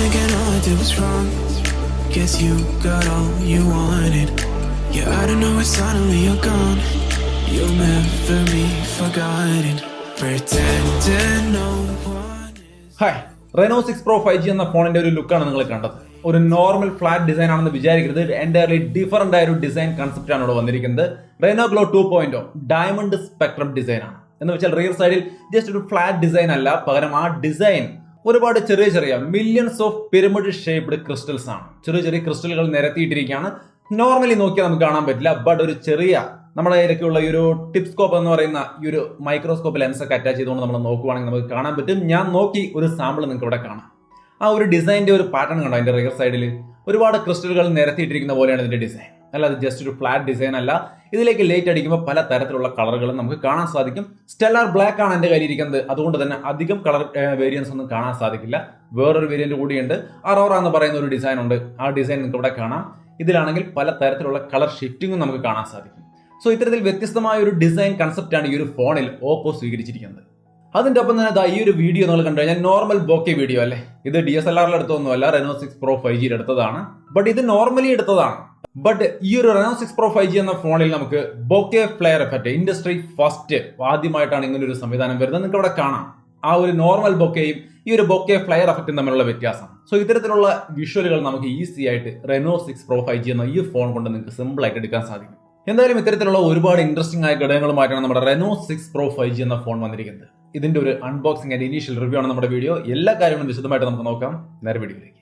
thinking all I did was wrong. Guess you got all you wanted. Yeah, I don't know why suddenly you're gone. You'll never be forgotten. Pretending no one is. Hi, Reno6 Pro 5G എന്ന ഫോണിന്റെ ഒരു ലുക്കാണ് നിങ്ങൾ കണ്ടത്. ഒരു normal flat design ആണെന്ന് വിചാരിക്കരുത്. Entirely different ആയ ഒരു ഡിസൈൻ കൺസെപ്റ്റ് ആണ് ഇവിടെ വന്നിരിക്കുന്നത്. Reno glow 2.0 diamond spectrum design ആണ്. എന്ന് വെച്ചാൽ റിയർ സൈഡിൽ ജസ്റ്റ് ഒരു ഫ്ലാറ്റ് ഡിസൈൻ അല്ല, പകരം ആ ഡിസൈൻ ഒരുപാട് ചെറിയ ചെറിയ millions of pyramid shaped crystals ആണ്. ചെറിയ ചെറിയ ക്രിസ്റ്റലുകൾ നിരത്തിയിട്ടിരിക്കുകയാണ്. നോർമലി നോക്കിയാൽ നമുക്ക് കാണാൻ പറ്റില്ല, ബട്ട് ഒരു ചെറിയ നമ്മുടെ കയ്യിലൊക്കെയുള്ള ഈ ഒരു ടിപ്പ് സ്കോപ്പ് എന്ന് പറയുന്ന ഈ ഒരു മൈക്രോസ്കോപ്പ് ലെൻസ് ഒക്കെ അറ്റാച്ച് ചെയ്തുകൊണ്ട് നമ്മൾ നോക്കുവാണെങ്കിൽ നമുക്ക് കാണാൻ പറ്റും. ഞാൻ നോക്കി ഒരു സാമ്പിൾ നിങ്ങൾക്ക് ഇവിടെ കാണാം. ആ ഒരു ഡിസൈനിന്റെ ഒരു പാറ്റേൺ കണ്ടോ? അതിന്റെ റിയർ സൈഡിൽ ഒരുപാട് ക്രിസ്റ്റലുകൾ നിരത്തിയിട്ടിരിക്കുന്ന പോലെയാണ് ഇതിന്റെ ഡിസൈൻ. അല്ലാതെ ജസ്റ്റ് ഒരു ഫ്ലാറ്റ് ഡിസൈൻ അല്ല. ഇതിലേക്ക് ലൈറ്റ് അടിക്കുമ്പോൾ പല തരത്തിലുള്ള കളറുകളും നമുക്ക് കാണാൻ സാധിക്കും. സ്റ്റെല്ലാർ ബ്ലാക്ക് ആണ് എൻ്റെ കയ്യിലിരിക്കുന്നത്. അതുകൊണ്ട് തന്നെ അധികം കളർ വേരിയൻസ് ഒന്നും കാണാൻ സാധിക്കില്ല. വേറൊരു വേരിയന്റ് കൂടിയുണ്ട്, അറോറ എന്ന് പറയുന്ന ഒരു ഡിസൈൻ ഉണ്ട്. ആ ഡിസൈൻ നിങ്ങൾക്ക് ഇവിടെ കാണാം. ഇതിലാണെങ്കിൽ പല തരത്തിലുള്ള കളർ ഷിഫ്റ്റിങ്ങും നമുക്ക് കാണാൻ സാധിക്കും. സോ ഇത്തരത്തിൽ വ്യത്യസ്തമായ ഒരു ഡിസൈൻ കൺസെപ്റ്റാണ് ഈ ഒരു ഫോണിൽ ഓപ്പോ സ്വീകരിച്ചിരിക്കുന്നത്. അതിന്റെ ഒപ്പം തന്നെ ഈ ഒരു വീഡിയോ നിങ്ങൾ കണ്ടു കഴിഞ്ഞാൽ നോർമൽ ബോക്കെ വീഡിയോ അല്ലേ. ഇത് DSLR എടുത്തൊന്നുമല്ല, Reno6 Pro 5G എടുത്തതാണ്. ബട്ട് ഇത് നോർമലി എടുത്തതാണ്. ബട്ട് ഈ ഒരു Reno6 Pro 5G എന്ന ഫോണിൽ നമുക്ക് bokeh flare effect industry first ആദ്യമായിട്ടാണ് ഇങ്ങനെ ഒരു സംവിധാനം വരുന്നത്. നിങ്ങൾക്ക് ഇവിടെ കാണാം ആ ഒരു നോർമൽ ബൊക്കെയും ഈ ഒരു ബൊക്കെ ഫ്ലെയർ എഫക്റ്റും തമ്മിലുള്ള വ്യത്യാസം. സോ ഇത്തരത്തിലുള്ള വിഷ്വലുകൾ നമുക്ക് ഈസി ആയിട്ട് Reno6 Pro 5G എന്ന ഈ ഫോൺ കൊണ്ട് നിങ്ങൾക്ക് സിമ്പിൾ ആയിട്ട് എടുക്കാൻ സാധിക്കും. എന്തായാലും ഇത്തരത്തിലുള്ള ഒരുപാട് ഇൻട്രസ്റ്റിംഗ് ആയ ഘടകങ്ങളുമായിട്ടാണ് നമ്മുടെ Reno6 Pro 5G എന്ന ഫോൺ വന്നിരിക്കുന്നത്. ഇതിന്റെ ഒരു അൺബോക്സിംഗ് ആൻഡ് ഇനീഷ്യൽ റിവ്യൂ ആണ് നമ്മുടെ വീഡിയോ. എല്ലാ കാര്യങ്ങളും വിശദമായിട്ട് നമുക്ക് നോക്കാം. നേരെ വീഡിയോയിലേക്ക്.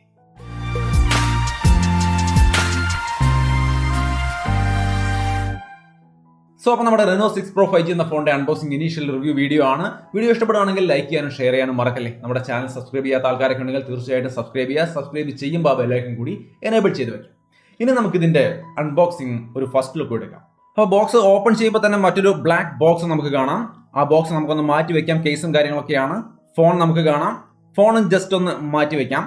സോ അപ്പോൾ നമ്മുടെ Reno6 Pro 5G എന്ന ഫോണിന്റെ അൺബോക്സിംഗ് ഇനീഷ്യൽ റിവ്യൂ വീഡിയോ ആണ്. വീഡിയോ ഇഷ്ടപ്പെടുകയാണെങ്കിൽ ലൈക്ക് ചെയ്യാനും ഷെയർ ചെയ്യാനും മറക്കല്ലേ. നമ്മുടെ ചാനൽ സബ്സ്ക്രൈബ് ചെയ്യാത്ത ആൾക്കാരൊക്കെ ഉണ്ടെങ്കിൽ തീർച്ചയായിട്ടും സബ്സ്ക്രൈബ് ചെയ്യുക. സബ്സ്ക്രൈബ് ചെയ്യുമ്പോൾ ആ ബെല്ലൈക്കൺ കൂടി എനേബിൾ ചെയ്ത് വെക്കാം. ഇനി നമുക്ക് ഇതിന്റെ അൺബോക്സിംഗ് ഒരു ഫസ്റ്റ് ലുക്ക് എടുക്കാം. അപ്പോൾ ബോക്സ് ഓപ്പൺ ചെയ്യുമ്പോൾ തന്നെ മറ്റൊരു ബ്ലാക്ക് ബോക്സ് നമുക്ക് കാണാം. ആ ബോക്സ് നമുക്കൊന്ന് മാറ്റി വെക്കാം. കേസും കാര്യങ്ങളൊക്കെയാണ്. ഫോൺ നമുക്ക് കാണാം. ഫോണും ജസ്റ്റ് ഒന്ന് മാറ്റി വെക്കാം.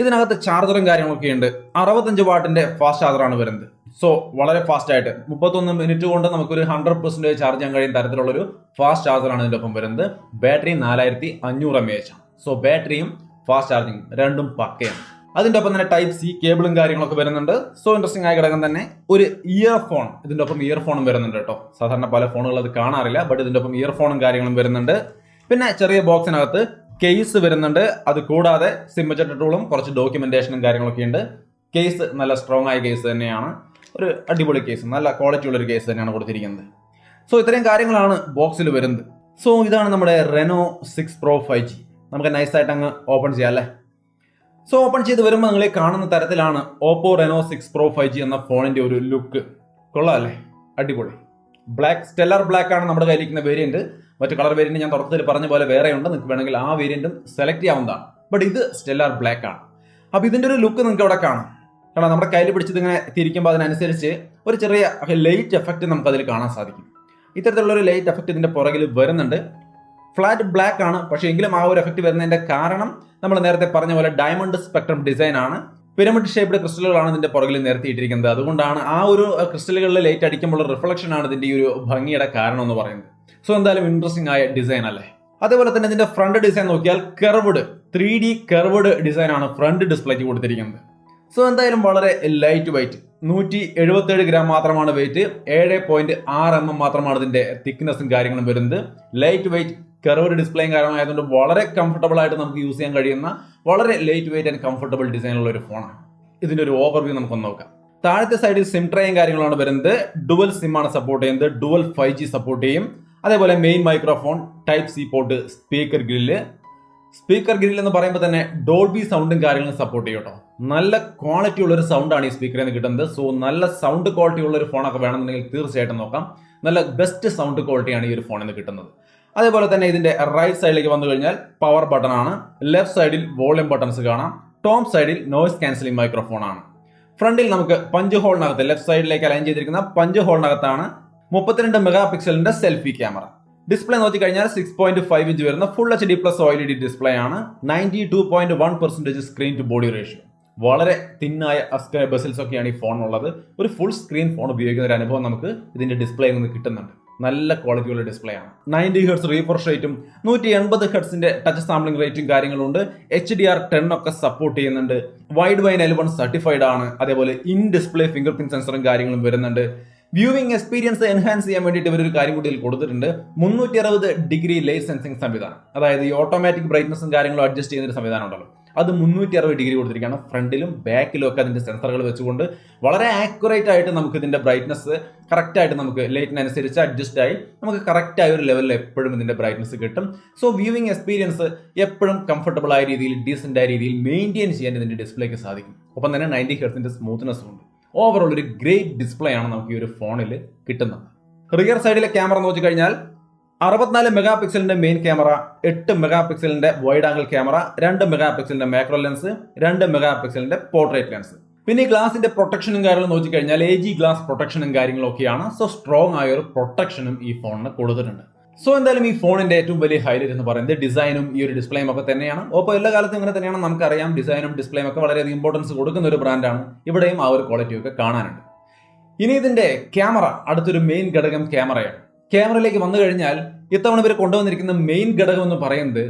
ഇതിനകത്ത് ചാർജറും കാര്യങ്ങളൊക്കെ ഉണ്ട്. 65 വാട്ടിന്റെ ഫാസ്റ്റ് ചാർജറാണ് വരുന്നത്. സോ വളരെ ഫാസ്റ്റ് ആയിട്ട് 31 മിനിറ്റ് കൊണ്ട് നമുക്കൊരു 100% ചാർജ് ചെയ്യാൻ കഴിയുന്ന തരത്തിലുള്ളൊരു ഫാസ്റ്റ് ചാർജറാണ് ഇതിന്റെ ഒപ്പം വരുന്നത്. Battery 4500 mAh. സോ ബാറ്ററിയും ഫാസ്റ്റ് ചാർജിങ് രണ്ടും പക്കയാണ്. അതിന്റെ ഒപ്പം തന്നെ ടൈപ്പ് സി കേബിളും കാര്യങ്ങളൊക്കെ വരുന്നുണ്ട്. സോ ഇൻട്രസ്റ്റിംഗ് ആയ ഘടകം തന്നെ ഒരു ഇയർഫോൺ, ഇതിന്റെ ഒപ്പം ഇയർഫോണും വരുന്നുണ്ട് കേട്ടോ. സാധാരണ പല ഫോണുകൾ അത് കാണാറില്ല, ബട്ട് ഇതിന്റെ ഒപ്പം ഇയർഫോണും കാര്യങ്ങളും വരുന്നുണ്ട്. പിന്നെ ചെറിയ ബോക്സിനകത്ത് കേസ് വരുന്നുണ്ട്. അത് കൂടാതെ സിമ്മച്ചട്ട് ടൂളും കുറച്ച് ഡോക്യുമെന്റേഷനും കാര്യങ്ങളൊക്കെ ഉണ്ട്. കേസ് നല്ല സ്ട്രോങ് ആയ കേസ് തന്നെയാണ്. ഒരു അടിപൊളി കേസ്, നല്ല ക്വാളിറ്റി ഉള്ള ഒരു കേസ് തന്നെയാണ് കൊടുത്തിരിക്കുന്നത്. സോ ഇത്രയും കാര്യങ്ങളാണ് ബോക്സിൽ വരുന്നത്. സോ ഇതാണ് നമ്മുടെ Reno6 Pro 5G. നമുക്ക് നൈസായിട്ട് അങ്ങ് ഓപ്പൺ ചെയ്യാം അല്ലേ. സോ ഓപ്പൺ ചെയ്ത് വരുമ്പോൾ നിങ്ങൾ കാണുന്ന തരത്തിലാണ് OPPO Reno6 Pro 5G എന്ന ഫോണിന്റെ ഒരു ലുക്ക്. കൊള്ളാം അല്ലേ, അടിപൊളി. ബ്ലാക്ക് സ്റ്റെല്ലാർ ബ്ലാക്ക് ആണ് നമ്മുടെ കയ്യിലിരിക്കുന്ന വേരിയന്റ്. മറ്റു കളർ വേരിയന്റ് ഞാൻ തുടക്കത്തിൽ പറഞ്ഞ പോലെ വേറെ ഉണ്ട്. നിങ്ങൾക്ക് വേണമെങ്കിൽ ആ വേരിയന്റും സെലക്ട് ചെയ്യാവുന്നതാണ്. ബട്ട് ഇത് സ്റ്റെല്ലാർ ബ്ലാക്ക് ആണ്. അപ്പൊ ഇതിന്റെ ഒരു ലുക്ക് നിങ്ങൾക്ക് അവിടെ കാണാം. കാരണം നമ്മുടെ കയ്യിൽ പിടിച്ചത് ഇങ്ങനെ തിരിക്കുമ്പോൾ അതിനനുസരിച്ച് ഒരു ചെറിയ ലൈറ്റ് എഫക്റ്റ് നമുക്ക് അതിൽ കാണാൻ സാധിക്കും. ഇത്തരത്തിലുള്ള ഒരു ലൈറ്റ് എഫക്റ്റ് ഇതിന്റെ പുറകിൽ വരുന്നുണ്ട്. ഫ്ലാറ്റ് ബ്ലാക്ക് ആണ്, പക്ഷേ എങ്കിലും ആ ഒരു എഫക്റ്റ് വരുന്നതിന്റെ കാരണം നമ്മൾ നേരത്തെ പറഞ്ഞ പോലെ ഡയമണ്ട് സ്പെക്ട്രം ഡിസൈൻ ആണ്. പിരമിഡ് ഷേപ്ഡ് ക്രിസ്റ്റലുകളാണ് ഇതിന്റെ പുറകിൽ നിരത്തിയിട്ടിരിക്കുന്നത്. അതുകൊണ്ടാണ് ആ ഒരു ക്രിസ്റ്റലുകളിൽ ലൈറ്റ് അടിക്കുമ്പോൾ റിഫ്ലക്ഷൻ ആണ് ഇതിന്റെ ഈ ഒരു ഭംഗിയുടെ കാരണം എന്ന് പറയുന്നത്. സോ എന്തായാലും ഇൻട്രസ്റ്റിംഗ് ആയ ഡിസൈൻ അല്ലേ. അതേപോലെ തന്നെ ഇതിന്റെ ഫ്രണ്ട് ഡിസൈൻ നോക്കിയാൽ കർവ്ഡ് 3D കർവ്ഡ് ഡിസൈൻ ആണ് ഫ്രണ്ട് ഡിസ്പ്ലേക്ക് കൊടുത്തിരിക്കുന്നത്. സോ എന്തായാലും വളരെ ലൈറ്റ് വെയിറ്റ്, 177 ഗ്രാം മാത്രമാണ് വെയിറ്റ്. 7.6 mm മാത്രമാണ് ഇതിന്റെ തിക്നെസ്സും കാര്യങ്ങളും വരുന്നത്. ലൈറ്റ് വെയിറ്റ് കർവ്ഡ് ഡിസ്പ്ലേയും കാര്യമായതുകൊണ്ട് വളരെ കംഫർട്ടബിൾ ആയിട്ട് നമുക്ക് യൂസ് ചെയ്യാൻ കഴിയുന്ന വളരെ ലൈറ്റ് വെയിറ്റ് ആൻഡ് കംഫർട്ടബിൾ ഡിസൈനുള്ള ഒരു ഫോണാണ്. ഇതിന്റെ ഒരു ഓവർവ്യൂ നമുക്കൊന്ന് നോക്കാം. താഴത്തെ സൈഡിൽ സിം ട്രേയും കാര്യങ്ങളാണ് വരുന്നത്. ഡുവൽ സിം ആണ് സപ്പോർട്ട് ചെയ്യുന്നത്. ഡുവൽ 5G സപ്പോർട്ട് ചെയ്യും. അതേപോലെ main microphone, type C port, speaker grill എന്ന് പറയുമ്പോൾ തന്നെ ഡോൾബി സൗണ്ടും കാര്യങ്ങളും സപ്പോർട്ട് ചെയ്യും കേട്ടോ. നല്ല ക്വാളിറ്റി ഉള്ള ഒരു സൗണ്ടാണ് ഈ സ്പീക്കറിൽ നിന്ന് കിട്ടുന്നത്. സോ നല്ല സൗണ്ട് ക്വാളിറ്റി ഉള്ള ഒരു ഫോണൊക്കെ വേണമെന്നുണ്ടെങ്കിൽ തീർച്ചയായിട്ടും നോക്കാം. നല്ല ബെസ്റ്റ് സൗണ്ട് ക്വാളിറ്റിയാണ് ഈ ഒരു ഫോണിൽ നിന്ന് കിട്ടുന്നത്. അതേപോലെ തന്നെ ഇതിന്റെ റൈറ്റ് സൈഡിലേക്ക് വന്നു കഴിഞ്ഞാൽ പവർ ബട്ടൺ ആണ്. ലെഫ്റ്റ് സൈഡിൽ വോളിയം ബട്ടൺസ് കാണാം. ടോപ്പ് സൈഡിൽ നോയ്സ് ക്യാൻസലിംഗ് മൈക്രോഫോൺ ആണ്. ഫ്രണ്ടിൽ നമുക്ക് പഞ്ച് ഹോളിനകത്ത് ലെഫ്റ്റ് സൈഡിലേക്ക് അലൈൻ ചെയ്തിരിക്കുന്ന പഞ്ച് ഹോളിനകത്താണ് 32 മെഗാ പിക്സലിന്റെ സെൽഫി ക്യാമറ. ഡിസ്പ്ലേ നോക്കി കഴിഞ്ഞാൽ 6.5 ഇഞ്ച് വരുന്ന ഫുൾ HD+ OLED ഡിസ്പ്ലേ ആണ്. 92.1% സ്ക്രീൻ ടു ബോഡി റേഷ്യോ. വളരെ തിന്നായ ബസിൽസ് ഒക്കെയാണ് ഈ ഫോണിനുള്ളത്. ഒരു ഫുൾ സ്ക്രീൻ ഫോൺ ഉപയോഗിക്കുന്ന ഒരു അനുഭവം നമുക്ക് ഇതിന്റെ ഡിസ്പ്ലേയിൽ നിന്ന് കിട്ടുന്നുണ്ട്. നല്ല ക്വാളിറ്റിയുള്ള ഡിസ്പ്ലേ ആണ്. 90 ഹെർട്സ് റീഫ്രഷ് റേറ്റും 180 ഹെർട്സിന്റെ ടച്ച് സാമ്പിളിംഗ് റേറ്റും കാര്യങ്ങളുണ്ട്. HDR10 ഒക്കെ സപ്പോർട്ട് ചെയ്യുന്നുണ്ട്. വൈഡ് വൈൻ L1 സർട്ടിഫൈഡ് ആണ്. അതേപോലെ ഇൻ ഡിസ്പ്ലേ ഫിംഗർ പ്രിന്റ് സെൻസറും കാര്യങ്ങളും വരുന്നുണ്ട്. വ്യൂവിംഗ് എക്സ്പീരിയൻസ് എൻഹാൻസ് ചെയ്യാൻ വേണ്ടിയിട്ട് ഇവർ ഒരു കാര്യം കൂടി കൊടുത്തിട്ടുണ്ട്. 360° ലൈറ്റ് സെൻസിംഗ് സംവിധാനം. അതായത് ഈ ഓട്ടോമാറ്റിക് ബ്രൈറ്റ്നസും കാര്യങ്ങളും അഡ്ജസ്റ്റ് ചെയ്യുന്ന ഒരു സംവിധാനം ഉണ്ടല്ലോ, അത് 360° കൊടുത്തിരിക്കുകയാണ്. ഫ്രണ്ടിലും ബാക്കിലും ഒക്കെ അതിന്റെ സെൻസറുകൾ വെച്ചുകൊണ്ട് വളരെ ആക്യുറേറ്റ് ആയിട്ട് നമുക്ക് ഇതിന്റെ ബ്രൈറ്റ്നസ് കറക്റ്റ് ആയിട്ട് നമുക്ക് ലൈറ്റിനനുസരിച്ച് അഡ്ജസ്റ്റ് ആയി നമുക്ക് കറക്റ്റ് ആയ ഒരു ലെവലിൽ എപ്പോഴും ഇതിന്റെ ബ്രൈറ്റ്നസ് കിട്ടും. സോ വ്യൂവിംഗ് എക്സ്പീരിയൻസ് എപ്പോഴും കംഫർട്ടബിൾ ആയ രീതിയിൽ ഡീസന്റ് ആയ രീതിയിൽ മെയിൻറ്റെയിൻ ചെയ്യാൻ ഇതിന്റെ ഡിസ്പ്ലേക്ക് സാധിക്കും. ഒപ്പം തന്നെ 90 ഹെർട്സിന്റെ സ്മൂത്ത്നെസ്സും ഉണ്ട്. ഓവറോൾ ഒരു ഗ്രേറ്റ് ഡിസ്പ്ലേ ആണ് നമുക്ക് ഈ ഒരു ഫോണിൽ കിട്ടുന്നത്. റിയർ സൈഡിലെ ക്യാമറ നോക്കി കഴിഞ്ഞാൽ 64 മെഗാ പിക്സലിന്റെ മെയിൻ ക്യാമറ, 8 മെഗാ പിക്സലിന്റെ വൈഡ് ആംഗിൾ ക്യാമറ, 2 മെഗാ പിക്സലിന്റെ മാക്രോ ലെൻസ്, 2 മെഗാ പിക്സലിന്റെ പോർട്രേറ്റ് ലെൻസ്. പിന്നെ ഈ ഗ്ലാസിന്റെ പ്രൊട്ടക്ഷനും കാര്യങ്ങളും നോക്കി കഴിഞ്ഞാൽ AG ഗ്ലാസ് പ്രൊട്ടക്ഷനും കാര്യങ്ങളും ഒക്കെയാണ്. സോ സ്ട്രോങ് ആയ ഒരു പ്രൊട്ടക്ഷനും ഈ ഫോണിന് കൊടുത്തിട്ടുണ്ട്. സോ എന്തായാലും ഈ ഫോണിന്റെ ഏറ്റവും വലിയ ഹൈലൈറ്റ് എന്ന് പറയുന്നത് ഡിസൈനും ഈ ഒരു ഡിസ്പ്ലേയും ഒക്കെ തന്നെയാണ്. OPPO എല്ലാ കാലത്തും ഇങ്ങനെ തന്നെയാണ്, നമുക്കറിയാം. ഡിസൈനും ഡിസ്പ്ലേയും ഒക്കെ വളരെയധികം ഇമ്പോർട്ടൻസ് കൊടുക്കുന്ന ഒരു ബ്രാൻഡാണ്. ഇവിടെയും ആ ഒരു ക്വാളിറ്റി ഒക്കെ കാണാനുണ്ട്. ഇനി ഇതിന്റെ ക്യാമറ, അടുത്തൊരു മെയിൻ ഘടകം ക്യാമറയാണ്. ക്യാമറയിലേക്ക് വന്നു കഴിഞ്ഞാൽ ഇത്തവണ ഇവർ കൊണ്ടുവന്നിരിക്കുന്ന മെയിൻ ഘടകം എന്ന് പറയുന്നത്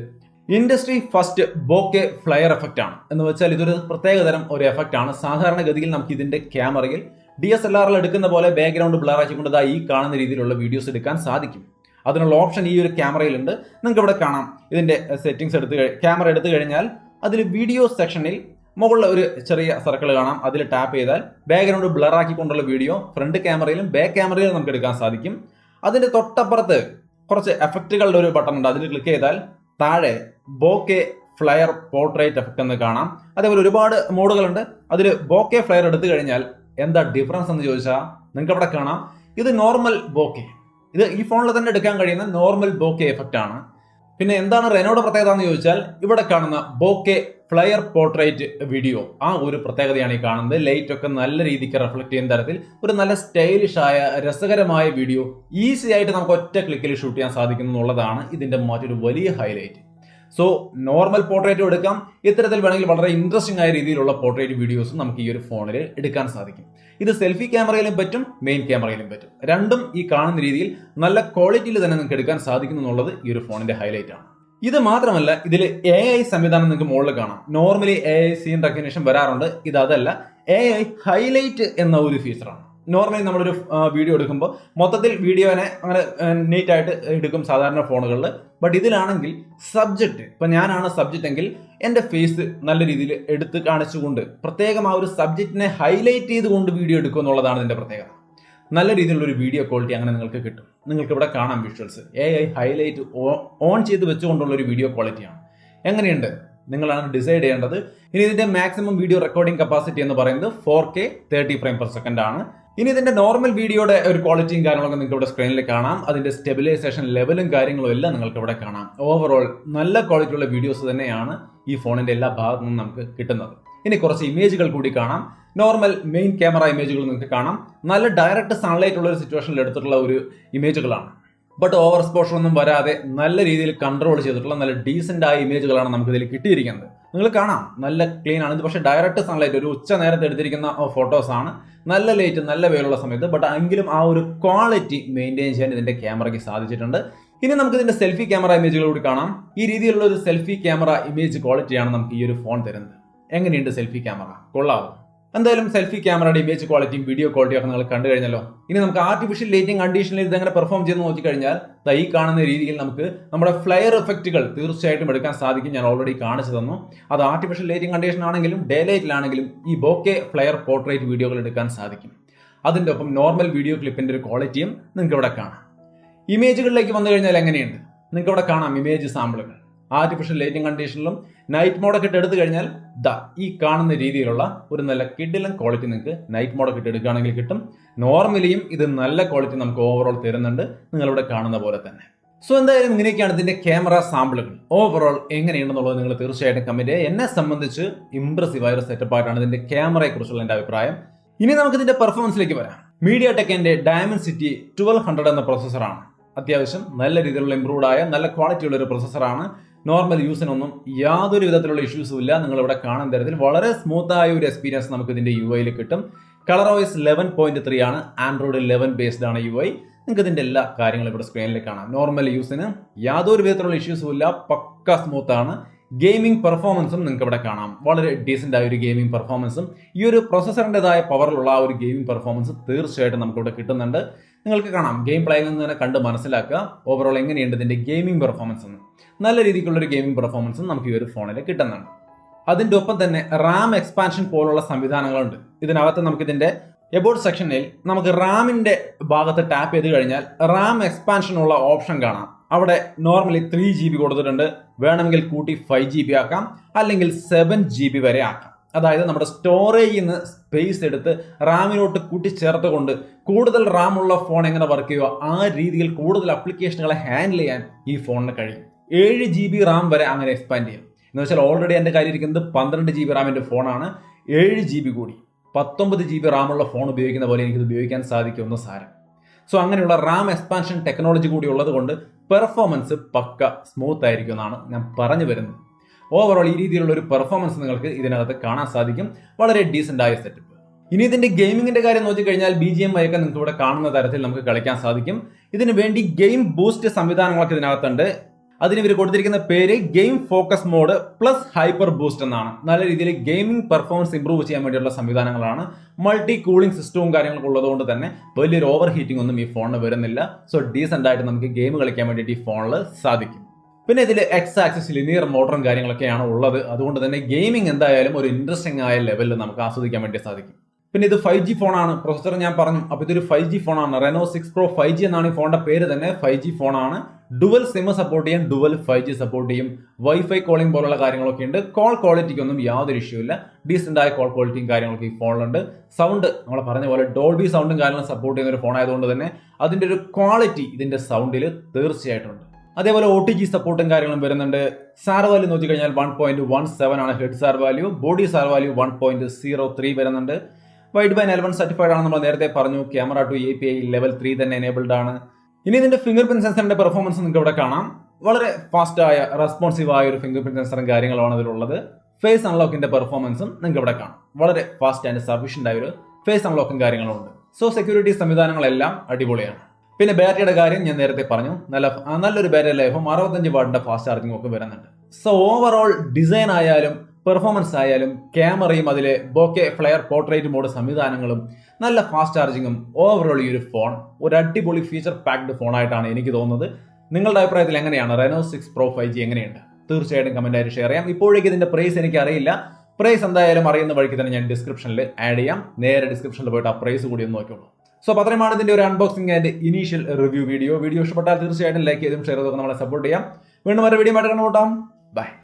industry first bokeh flare effect ആണ്. എന്ന് വെച്ചാൽ ഇതൊരു പ്രത്യേകതരം ഒരു എഫക്റ്റ് ആണ്. സാധാരണഗതിയിൽ നമുക്ക് ഇതിന്റെ ക്യാമറയിൽ DSLR എടുക്കുന്ന പോലെ ബാക്ക്ഗ്രൗണ്ട് ബ്ലർ ആക്കിക്കൊണ്ട് ഈ കാണുന്ന രീതിയിലുള്ള വീഡിയോസ് എടുക്കാൻ സാധിക്കും. അതിനുള്ള ഓപ്ഷൻ ഈ ഒരു ക്യാമറയിലുണ്ട്. നിങ്ങൾക്ക് ഇവിടെ കാണാം. ഇതിന്റെ സെറ്റിംഗ്സ് ക്യാമറ എടുത്തു കഴിഞ്ഞാൽ അതിൽ വീഡിയോ സെക്ഷനിൽ മുകളിൽ ഒരു ചെറിയ സർക്കിൾ കാണാം. അതിൽ ടാപ്പ് ചെയ്താൽ ബാക്ക്ഗ്രൗണ്ട് ബ്ലർ ആക്കിക്കൊണ്ടുള്ള വീഡിയോ ഫ്രണ്ട് ക്യാമറയിലും ബാക്ക് ക്യാമറയിലും നമുക്ക് എടുക്കാൻ സാധിക്കും. അതിന്റെ തൊട്ടപ്പുറത്ത് കുറച്ച് എഫക്റ്റുകളുടെ ഒരു ബട്ടൺ ഉണ്ട്. അതിൽ ക്ലിക്ക് ചെയ്താൽ താഴെ ബോക്കെ ഫ്ലയർ പോർട്രേറ്റ് എഫക്റ്റ് എന്ന് കാണാം. അതേപോലെ ഒരുപാട് മോഡുകളുണ്ട്. അതിൽ ബോക്കെ ഫ്ലയർ എടുത്തു കഴിഞ്ഞാൽ എന്താ ഡിഫറൻസ് എന്ന് ചോദിച്ചാൽ നിങ്ങൾക്ക് അവിടെ കാണാം. ഇത് നോർമൽ ബോക്കെ, ഇത് ഈ ഫോണിൽ തന്നെ എടുക്കാൻ കഴിയുന്ന നോർമൽ ബോക്കെ എഫക്റ്റ് ആണ്. പിന്നെ എന്താണ് റെനോയുടെ പ്രത്യേകത എന്ന് ചോദിച്ചാൽ ഇവിടെ കാണുന്ന ബോക്കെ ഫ്ലയർ പോർട്രേറ്റ് വീഡിയോ, ആ ഒരു പ്രത്യേകതയാണ് ഈ കാണുന്നത്. ലൈറ്റ് ഒക്കെ നല്ല രീതിക്ക് റിഫ്ലക്ട് ചെയ്യുന്ന തരത്തിൽ ഒരു നല്ല സ്റ്റൈലിഷ് ആയ രസകരമായ വീഡിയോ ഈസി ആയിട്ട് നമുക്ക് ഒറ്റ ക്ലിക്കിൽ ഷൂട്ട് ചെയ്യാൻ സാധിക്കുന്നു എന്നുള്ളതാണ് ഇതിന്റെ മറ്റൊരു വലിയ ഹൈലൈറ്റ്. സോ നോർമൽ പോർട്രേറ്റും എടുക്കാം, ഇത്തരത്തിൽ വേണമെങ്കിൽ വളരെ ഇൻട്രസ്റ്റിംഗ് ആയ രീതിയിലുള്ള പോർട്രേറ്റ് വീഡിയോസും നമുക്ക് ഈ ഒരു ഫോണിൽ എടുക്കാൻ സാധിക്കും. ഇത് സെൽഫി ക്യാമറയിലും പറ്റും, മെയിൻ ക്യാമറയിലും പറ്റും. രണ്ടും ഈ കാണുന്ന രീതിയിൽ നല്ല ക്വാളിറ്റിയിൽ തന്നെ നിങ്ങൾക്ക് എടുക്കാൻ സാധിക്കുന്നു എന്നുള്ളത് ഈ ഒരു ഫോണിന്റെ ഹൈലൈറ്റ് ആണ്. ഇത് മാത്രമല്ല, ഇതിൽ AI സംവിധാനം നിങ്ങൾക്ക് മുകളിൽ കാണാം. നോർമലി AI സീൻ റെക്കഗ്നിഷൻ വരാറുണ്ട്. ഇത് അതല്ല, AI ഹൈലൈറ്റ് എന്ന ഒരു ഫീച്ചറാണ്. നോർമലി നമ്മളൊരു വീഡിയോ എടുക്കുമ്പോൾ മൊത്തത്തിൽ വീഡിയോനെ അങ്ങനെ നീറ്റ് ആയിട്ട് എടുക്കും സാധാരണ ഫോണുകളിൽ. ബട്ട് ഇതിലാണെങ്കിൽ സബ്ജക്റ്റ്, ഇപ്പൊ ഞാനാണ് സബ്ജക്റ്റ് എങ്കിൽ എൻ്റെ ഫേസ് നല്ല രീതിയിൽ എടുത്ത് കാണിച്ചുകൊണ്ട് പ്രത്യേകം ആ ഒരു സബ്ജക്റ്റിനെ ഹൈലൈറ്റ് ചെയ്തുകൊണ്ട് വീഡിയോ എടുക്കും എന്നുള്ളതാണ് ഇതിന്റെ പ്രത്യേകത. നല്ല രീതിയിലുള്ള ഒരു വീഡിയോ ക്വാളിറ്റി അങ്ങനെ നിങ്ങൾക്ക് കിട്ടും. നിങ്ങൾക്ക് ഇവിടെ കാണാം വിഷ്വൽസ്. AI ഹൈലൈറ്റ് ഓൺ ചെയ്ത് വെച്ചുകൊണ്ടുള്ള ഒരു വീഡിയോ ക്വാളിറ്റിയാണ്. എങ്ങനെയുണ്ട് നിങ്ങളാണ് ഡിസൈഡ് ചെയ്യേണ്ടത്. ഇനി ഇതിന്റെ മാക്സിമം വീഡിയോ റെക്കോർഡിംഗ് കപ്പാസിറ്റി എന്ന് പറയുന്നത് 4K 30 ഫ്രെയിം പെർ സെക്കൻഡ് ആണ്. ഇനി ഇതിന്റെ നോർമൽ വീഡിയോയുടെ ഒരു ക്വാളിറ്റിയും കാര്യങ്ങളൊക്കെ നിങ്ങൾക്ക് ഇവിടെ സ്ക്രീനിൽ കാണാം. അതിന്റെ സ്റ്റെബിലൈസേഷൻ ലെവലും കാര്യങ്ങളും എല്ലാം നിങ്ങൾക്ക് ഇവിടെ കാണാം. ഓവറോൾ നല്ല ക്വാളിറ്റിയുള്ള വീഡിയോസ് തന്നെയാണ് ഈ ഫോണിന്റെ എല്ലാ ഭാഗത്തു നിന്നും നമുക്ക് കിട്ടുന്നത്. ഇനി കുറച്ച് ഇമേജുകൾ കൂടി കാണാം. നോർമൽ മെയിൻ ക്യാമറ ഇമേജുകൾ നിങ്ങൾക്ക് കാണാം. നല്ല ഡയറക്റ്റ് സൺലൈറ്റ് ഉള്ള ഒരു സിറ്റുവേഷനിൽ എടുത്തിട്ടുള്ള ഒരു ഇമേജുകളാണ്. ബട്ട് ഓവർ എക്സ്പോഷർ ഒന്നും വരാതെ നല്ല രീതിയിൽ കൺട്രോൾ ചെയ്തിട്ടുള്ള നല്ല ഡീസന്റ് ആയ ഇമേജുകളാണ് നമുക്ക് ഇതിൽ കിട്ടിയിരിക്കുന്നത്. നിങ്ങൾ കാണാം, നല്ല ക്ലീൻ ആണ്. ഇത് പക്ഷേ ഡയറക്റ്റ് സൺലൈറ്റ് ഒരു ഉച്ച നേരത്തെ എടുത്തിരിക്കുന്ന ഫോട്ടോസ് ആണ്. നല്ല ലൈറ്റ് നല്ല വെയിലുള്ള സമയത്ത്, ബട്ട് എങ്കിലും ആ ഒരു ക്വാളിറ്റി മെയിൻറ്റെയിൻ ചെയ്യാൻ ഇതിന്റെ ക്യാമറയ്ക്ക് സാധിച്ചിട്ടുണ്ട്. ഇനി നമുക്ക് ഇതിന്റെ സെൽഫി ക്യാമറ ഇമേജുകൾ കൂടി കാണാം. ഈ രീതിയിലുള്ള ഒരു സെൽഫി ക്യാമറ ഇമേജ് ക്വാളിറ്റിയാണ് നമുക്ക് ഈ ഒരു ഫോൺ തരുന്നത്. എങ്ങനെയുണ്ട് സെൽഫി ക്യാമറ? കൊള്ളാവോ? എന്തായാലും സെൽഫി ക്യാമറയുടെ ഇമേജ് ക്വാളിറ്റിയും വീഡിയോ ക്വാളിറ്റിയും ഒക്കെ നിങ്ങൾ കണ്ടു കഴിഞ്ഞല്ലോ. ഇനി നമുക്ക് ആർട്ടിഫിഷ്യൽ ലൈറ്റിംഗ് കണ്ടീഷനിൽ ഇതെങ്ങനെ പെർഫോം ചെയ്ത് നോക്കിക്കഴിഞ്ഞാൽ ഈ കാണുന്ന രീതിയിൽ നമുക്ക് നമ്മുടെ ഫ്ലയർ എഫക്റ്റുകൾ തീർച്ചയായിട്ടും എടുക്കാൻ സാധിക്കും. ഞാൻ ഓൾറെഡി കാണിച്ചു തന്നു. അത് ആർട്ടിഫിഷ്യൽ ലൈറ്റിംഗ് കണ്ടീഷൻ ആണെങ്കിലും ഡേ ലൈറ്റിലാണെങ്കിലും ഈ ബോക്കെ ഫ്ലയർ പോർട്രേറ്റ് വീഡിയോകൾ എടുക്കാൻ സാധിക്കും. അതിൻ്റെ ഒപ്പം നോർമൽ വീഡിയോ ക്ലിപ്പിന്റെ ഒരു ക്വാളിറ്റിയും നിങ്ങൾക്ക് ഇവിടെ കാണാം. ഇമേജുകളിലേക്ക് വന്നു കഴിഞ്ഞാൽ എങ്ങനെയുണ്ട് നിങ്ങൾക്ക് ഇവിടെ കാണാം. ഇമേജ് സാമ്പിളുകൾ ആർട്ടിഫിഷ്യൽ ലൈറ്റിംഗ് കണ്ടീഷനിലും നൈറ്റ് മോഡൊക്കെ ഇട്ട് എടുത്തു കഴിഞ്ഞാൽ ഈ കാണുന്ന രീതിയിലുള്ള ഒരു നല്ല കിഡിലൻ ക്വാളിറ്റി നിങ്ങൾക്ക് നൈറ്റ് മോഡൊക്കെ ഇട്ട് എടുക്കുകയാണെങ്കിൽ കിട്ടും. നോർമലിയും ഇത് നല്ല ക്വാളിറ്റി നമുക്ക് ഓവറോൾ തരുന്നുണ്ട്, നിങ്ങളിവിടെ കാണുന്ന പോലെ തന്നെ. സോ എന്തായാലും ഇങ്ങനെയൊക്കെയാണ് ഇതിന്റെ ക്യാമറ സാമ്പിളുകൾ. ഓവറോൾ എങ്ങനെയുണ്ടെന്നുള്ളത് നിങ്ങൾ തീർച്ചയായിട്ടും കമന്റ് ചെയ്യുക. എന്നെ സംബന്ധിച്ച് ഇംപ്രസീവ് ആയ ഒരു സെറ്റപ്പ് ആയിട്ടാണ് ഇതിന്റെ ക്യാമറയെ കുറിച്ചുള്ള എൻ്റെ അഭിപ്രായം. ഇനി നമുക്ക് ഇതിന്റെ പെർഫോമൻസിലേക്ക് വരാം. MediaTekന്റെ Dimensity 1200 എന്ന പ്രോസസ്സറാണ്. അത്യാവശ്യം നല്ല രീതിയിലുള്ള ഇംപ്രൂവ്ഡ് ആയ നല്ല ക്വാളിറ്റി ഉള്ള ഒരു പ്രോസസ്സറാണ്. നോർമൽ യൂസിനൊന്നും യാതൊരു വിധത്തിലുള്ള ഇഷ്യൂസും ഇല്ല. നിങ്ങൾ ഇവിടെ കാണുന്ന തരത്തിൽ വളരെ സ്മൂത്ത് ആയ ഒരു എക്സ്പീരിയൻസ് നമുക്ക് ഇതിന്റെ UI കിട്ടും. കളർ OS 11.3 ആണ്. ആൻഡ്രോയിഡ് 11 ബേസ്ഡ് ആണ് UI. നിങ്ങൾക്ക് ഇതിൻ്റെ എല്ലാ കാര്യങ്ങളും ഇവിടെ സ്ക്രീനിൽ കാണാം. നോർമൽ യൂസിന് യാതൊരു വിധത്തിലുള്ള ഇഷ്യൂസും ഇല്ല, പക്ക സ്മൂത്ത് ആണ്. ഗെയിമിംഗ് പെർഫോമൻസും നിങ്ങൾക്ക് ഇവിടെ കാണാം. വളരെ ഡീസൻ്റ് ആയ ഒരു ഗെയിമിംഗ് പെർഫോമൻസും ഈ ഒരു പ്രൊസസ്സറിൻ്റെതായ പവറിലുള്ള ആ ഒരു ഗെയിമിംഗ് പെർഫോമൻസ് തീർച്ചയായിട്ടും നമുക്കിവിടെ കിട്ടുന്നുണ്ട്. നിങ്ങൾക്ക് കാണാം, ഗെയിം പ്ലേയിൽ നിന്ന് തന്നെ കണ്ട് മനസ്സിലാക്കുക ഓവറോൾ എങ്ങനെയുണ്ട് ഇതിൻ്റെ ഗെയിമിംഗ് പെർഫോമൻസ് എന്ന്. നല്ല രീതിക്കുള്ളൊരു ഗെയിമിംഗ് പെർഫോമൻസും നമുക്ക് ഈ ഒരു ഫോണിൽ കിട്ടുന്നുണ്ട്. അതിൻ്റെ ഒപ്പം തന്നെ റാം എക്സ്പാൻഷൻ പോലുള്ള സംവിധാനങ്ങളുണ്ട്. ഇതിനകത്ത് നമുക്കിതിൻ്റെ എബോർഡ് സെക്ഷനിൽ നമുക്ക് റാമിൻ്റെ ഭാഗത്ത് ടാപ്പ് ചെയ്ത് കഴിഞ്ഞാൽ റാം എക്സ്പാൻഷനുള്ള ഓപ്ഷൻ കാണാം. അവിടെ നോർമലി 3 GB കൊടുത്തിട്ടുണ്ട്. വേണമെങ്കിൽ കൂട്ടി 5 GB ആക്കാം, അല്ലെങ്കിൽ 7 GB വരെ ആക്കാം. അതായത് നമ്മുടെ സ്റ്റോറേജിൽ നിന്ന് സ്പേസ് എടുത്ത് റാമിലോട്ട് കൂട്ടിച്ചേർത്തുകൊണ്ട് കൂടുതൽ റാം ഉള്ള ഫോൺ എങ്ങനെ വർക്ക് ചെയ്യുക ആ രീതിയിൽ കൂടുതൽ ആപ്ലിക്കേഷനുകളെ ഹാൻഡിൽ ചെയ്യാൻ ഈ ഫോണിന് കഴിയും. 7 GB റാം വരെ അങ്ങനെ എക്സ്പാൻഡ് ചെയ്യാം. എന്ന് വെച്ചാൽ ഓൾറെഡി എൻ്റെ കയ്യിൽ ഇരിക്കുന്നത് 12 GB റാമിൻ്റെ ഫോണാണ്. 7 GB കൂടി 19 GB റാമുള്ള ഫോൺ ഉപയോഗിക്കുന്ന പോലെ എനിക്കിത് ഉപയോഗിക്കാൻ സാധിക്കുമെന്ന് സാരം. സോ അങ്ങനെയുള്ള റാം എക്സ്പാൻഷൻ ടെക്നോളജി കൂടി ഉള്ളത് കൊണ്ട് പെർഫോമൻസ് പക്ക സ്മൂത്ത് ആയിരിക്കും എന്നാണ് ഞാൻ പറഞ്ഞു വരുന്നത്. ഓവറോൾ ഈ രീതിയിലുള്ള ഒരു പെർഫോമൻസ് നിങ്ങൾക്ക് ഇതിനകത്ത് കാണാൻ സാധിക്കും. വളരെ ഡീസൻ്റ് ആയ സെറ്റപ്പ്. ഇനി ഇതിന്റെ ഗെയിമിങ്ങിന്റെ കാര്യം നോക്കിക്കഴിഞ്ഞാൽ BGMI ഒക്കെ നിങ്ങൾക്ക് ഇവിടെ കാണുന്ന തരത്തിൽ നമുക്ക് കളിക്കാൻ സാധിക്കും. ഇതിനു വേണ്ടി ഗെയിം ബൂസ്റ്റ് സംവിധാനങ്ങളൊക്കെ ഇതിനകത്തുണ്ട്. അതിന് ഇവർ കൊടുത്തിരിക്കുന്ന പേര് game focus mode plus hyper boost എന്നാണ്. നല്ല രീതിയിൽ ഗെയിമിംഗ് പെർഫോമൻസ് ഇംപ്രൂവ് ചെയ്യാൻ വേണ്ടിയുള്ള സംവിധാനങ്ങളാണ്. മൾട്ടി കൂളിംഗ് സിസ്റ്റവും കാര്യങ്ങളൊക്കെ ഉള്ളതുകൊണ്ട് തന്നെ വലിയൊരു ഓവർ ഹീറ്റിംഗ് ഒന്നും ഈ ഫോണിന് വരുന്നില്ല. സോ ഡീസൻ്റ് ആയിട്ട് നമുക്ക് ഗെയിം കളിക്കാൻ വേണ്ടിയിട്ട് ഈ ഫോണിൽ സാധിക്കും. പിന്നെ ഇതിൽ എക്സ് ആക്സിസ് ലിനിയർ മോട്ടറും കാര്യങ്ങളൊക്കെയാണ് ഉള്ളത്. അതുകൊണ്ട് തന്നെ ഗെയിമിംഗ് എന്തായാലും ഒരു ഇൻട്രസ്റ്റിംഗ് ആയ ലെവലിൽ നമുക്ക് ആസ്വദിക്കാൻ വേണ്ടി സാധിക്കും. പിന്നെ ഇത് 5G ഫോണാണ്. പ്രൊസസ്സർ ഞാൻ പറഞ്ഞു, അപ്പോൾ ഇതൊരു 5G ഫോണാണ്. Reno6 Pro 5G എന്നാണ് ഈ ഫോണിന്റെ പേര് തന്നെ. 5G ഫോണാണ്. ഡുവൽ സിം സപ്പോർട്ട് ചെയ്യും, ഡുവൽ 5G സപ്പോർട്ട് ചെയ്യും. വൈഫൈ കോളിംഗ് പോലുള്ള കാര്യങ്ങളൊക്കെ ഉണ്ട്. കോൾ ക്വാളിറ്റിക്കൊന്നും യാതൊരു ഇഷ്യൂ ഇല്ല. ഡീസൻ്റ് ആയ കോൾ ക്വാളിറ്റിയും കാര്യങ്ങളൊക്കെ ഈ ഫോണിലുണ്ട്. സൗണ്ട് നമ്മൾ പറഞ്ഞ പോലെ ഡോൾബി സൗണ്ടും കാര്യങ്ങളും സപ്പോർട്ട് ചെയ്യുന്ന ഒരു ഫോൺ ആയതുകൊണ്ട് തന്നെ അതിൻ്റെ ഒരു ക്വാളിറ്റി ഇതിൻ്റെ സൗണ്ടിൽ തീർച്ചയായിട്ടുണ്ട്. അതേപോലെ OTG സപ്പോർട്ടും കാര്യങ്ങളും വരുന്നുണ്ട്. സാർ വാല്യൂ നോക്കി കഴിഞ്ഞാൽ 1.17 ആണ് head sir value. Body sir value 1.03 വരുന്നുണ്ട്. വൈഡ് ബൈൻ L1 സർട്ടിഫൈഡ് ആണ് നമ്മൾ നേരത്തെ പറഞ്ഞു. ക്യാമറ ടു API ലെവൽ 3 തന്നെ എനേബിൾഡ് ആണ്. ഇനി ഇതിന്റെ ഫിംഗർ പ്രിന്റ് സെൻസറിന്റെ പെർഫോമൻസ് നിങ്ങൾക്ക് ഇവിടെ കാണാം. വളരെ ഫാസ്റ്റ് ആയ റെസ്പോൺസീവ് ആയ ഒരു ഫിംഗർ പ്രിന്റ് സെൻസറും കാര്യങ്ങളാണ് ഇതിലുള്ളത്. ഫേസ് അൺലോക്കിന്റെ പെർഫോമൻസും നിങ്ങൾക്ക് ഇവിടെ കാണാം. വളരെ ഫാസ്റ്റ് ആൻഡ് സഫീഷ്യന്റ് ആയ ഒരു ഫേസ് അൺലോക്കും കാര്യങ്ങളും ഉണ്ട്. സോ സെക്യൂരിറ്റി സംവിധാനങ്ങളെല്ലാം അടിപൊളിയാണ്. പിന്നെ ബാറ്ററിയുടെ കാര്യം ഞാൻ നേരത്തെ പറഞ്ഞു. നല്ലൊരു ബാറ്ററി ലൈഫും 65 വാട്ടിന്റെ ഫാസ്റ്റ് ചാർജിങ്ങും ഒക്കെ വരുന്നുണ്ട്. സോ ഓവറോൾ ഡിസൈൻ ആയാലും പെർഫോമൻസ് ആയാലും ക്യാമറയും അതിലെ ബോക്കെ ഫ്ലെയർ പോർട്രേറ്റ് മോഡ് സംവിധാനങ്ങളും നല്ല ഫാസ്റ്റ് ചാർജിങ്ങും ഓവറോൾ ഈ ഒരു ഫോൺ ഒരു അടിപൊളി ഫീച്ചർ പാക്ഡ് ഫോണായിട്ടാണ് എനിക്ക് തോന്നുന്നത്. നിങ്ങളുടെ അഭിപ്രായത്തിൽ എങ്ങനെയാണ്? Reno6 Pro 5G എങ്ങനെയുണ്ട്? തീർച്ചയായിട്ടും കമന്റ് ആയിട്ട് ഷെയർ ചെയ്യാം. ഇപ്പോഴേക്ക് ഇതിന്റെ പ്രൈസ് എനിക്ക് അറിയില്ല. പ്രൈസ് എന്തായാലും അറിയുന്ന വഴിക്ക് തന്നെ ഞാൻ ഡിസ്ക്രിപ്ഷനിൽ ആഡ് ചെയ്യാം. നേരെ ഡിസ്ക്രിപ്ഷനിൽ പോയിട്ട് ആ പ്രൈസ് കൂടി ഒന്ന് നോക്കിയോളൂ. സോ അത്രയുമാണ് ഇതിന്റെ ഒരു unboxing and initial review video. Video ഇഷ്ടപ്പെട്ടാൽ തീർച്ചയായിട്ടും ലൈക്ക് ചെയ്തും ഷെയർ ചെയ്തൊക്കെ നമ്മളെ സപ്പോർട്ട് ചെയ്യാം. വീണ്ടും ഒരു വീഡിയോ ആയിട്ട് കണ്ടുമുട്ടാം. ബൈ.